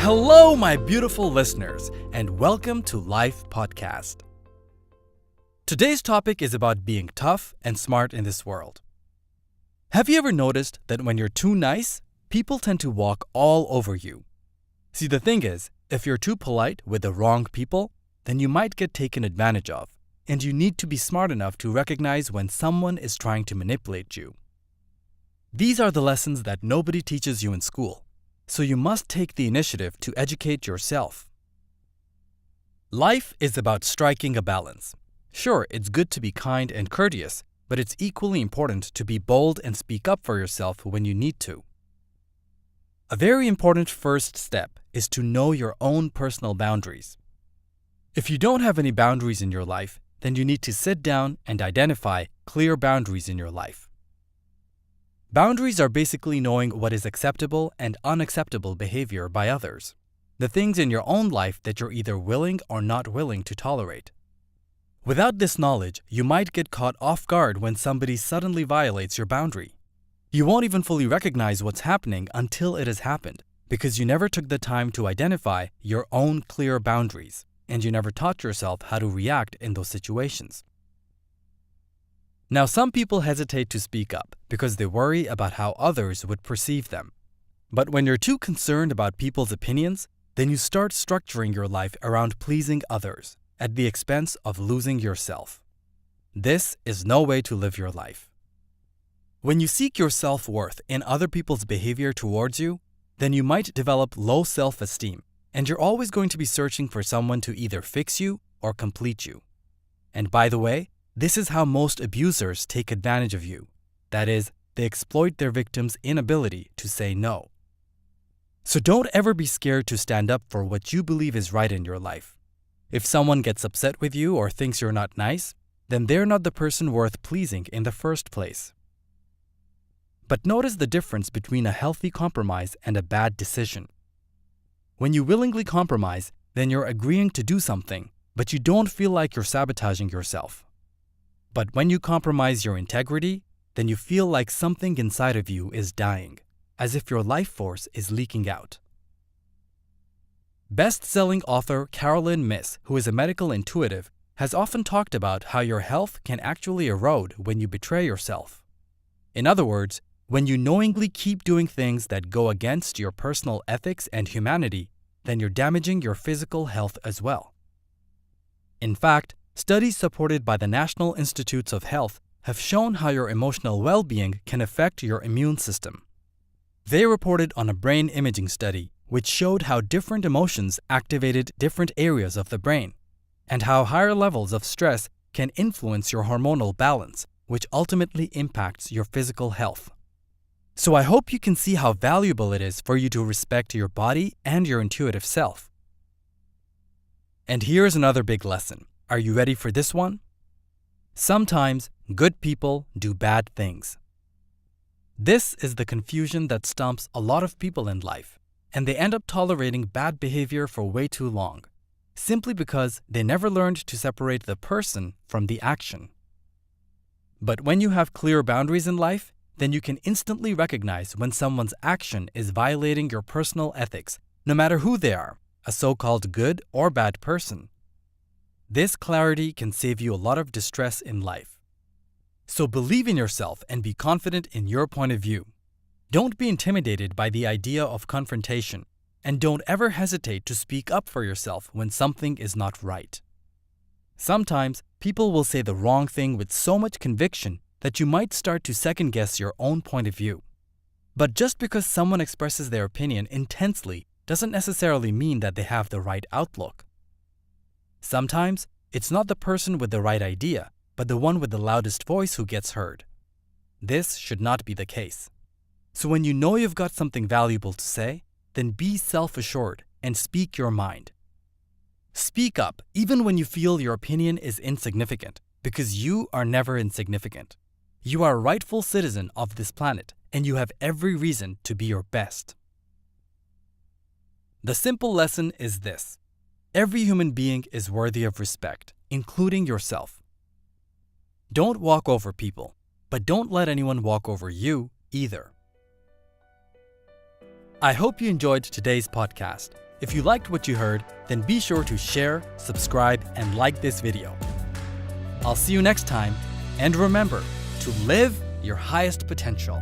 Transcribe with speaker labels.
Speaker 1: Hello, my beautiful listeners, and welcome to Life Podcast. Today's topic is about being tough and smart in this world. Have you ever noticed that when you're too nice, people tend to walk all over you? See, the thing is, if you're too polite with the wrong people, then you might get taken advantage of, and you need to be smart enough to recognize when someone is trying to manipulate you. These are the lessons that nobody teaches you in school, so you must take the initiative to educate yourself. Life is about striking a balance. Sure, it's good to be kind and courteous, but it's equally important to be bold and speak up for yourself when you need to. A very important first step is to know your own personal boundaries. If you don't have any boundaries in your life, then you need to sit down and identify clear boundaries in your life. Boundaries are basically knowing what is acceptable and unacceptable behavior by others, the things in your own life that you're either willing or not willing to tolerate. Without this knowledge, you might get caught off guard when somebody suddenly violates your boundary. You won't even fully recognize what's happening until it has happened, because you never took the time to identify your own clear boundaries, and you never taught yourself how to react in those situations. Now, some people hesitate to speak up because they worry about how others would perceive them. But when you're too concerned about people's opinions, then you start structuring your life around pleasing others at the expense of losing yourself. This is no way to live your life. When you seek your self-worth in other people's behavior towards you, then you might develop low self-esteem, and you're always going to be searching for someone to either fix you or complete you. And by the way, this is how most abusers take advantage of you. That is, they exploit their victims' inability to say no. So don't ever be scared to stand up for what you believe is right in your life. If someone gets upset with you or thinks you're not nice, then they're not the person worth pleasing in the first place. But notice the difference between a healthy compromise and a bad decision. When you willingly compromise, then you're agreeing to do something, but you don't feel like you're sabotaging yourself. But when you compromise your integrity, then you feel like something inside of you is dying, as if your life force is leaking out. Best-selling author Carolyn Myss, who is a medical intuitive, has often talked about how your health can actually erode when you betray yourself. In other words, when you knowingly keep doing things that go against your personal ethics and humanity, then you're damaging your physical health as well. In fact, studies supported by the National Institutes of Health have shown how your emotional well-being can affect your immune system. They reported on a brain imaging study which showed how different emotions activated different areas of the brain, and how higher levels of stress can influence your hormonal balance, which ultimately impacts your physical health. So I hope you can see how valuable it is for you to respect your body and your intuitive self. And here's another big lesson. Are you ready for this one? Sometimes good people do bad things. This is the confusion that stumps a lot of people in life, and they end up tolerating bad behavior for way too long, simply because they never learned to separate the person from the action. But when you have clear boundaries in life, then you can instantly recognize when someone's action is violating your personal ethics, no matter who they are, a so-called good or bad person. This clarity can save you a lot of distress in life. So believe in yourself and be confident in your point of view. Don't be intimidated by the idea of confrontation, and don't ever hesitate to speak up for yourself when something is not right. Sometimes, people will say the wrong thing with so much conviction that you might start to second-guess your own point of view. But just because someone expresses their opinion intensely doesn't necessarily mean that they have the right outlook. Sometimes, it's not the person with the right idea, but the one with the loudest voice who gets heard. This should not be the case. So when you know you've got something valuable to say, then be self-assured and speak your mind. Speak up even when you feel your opinion is insignificant, because you are never insignificant. You are a rightful citizen of this planet, and you have every reason to be your best. The simple lesson is this. Every human being is worthy of respect, including yourself. Don't walk over people, but don't let anyone walk over you either. I hope you enjoyed today's podcast. If you liked what you heard, then be sure to share, subscribe, and like this video. I'll see you next time, and remember to live your highest potential.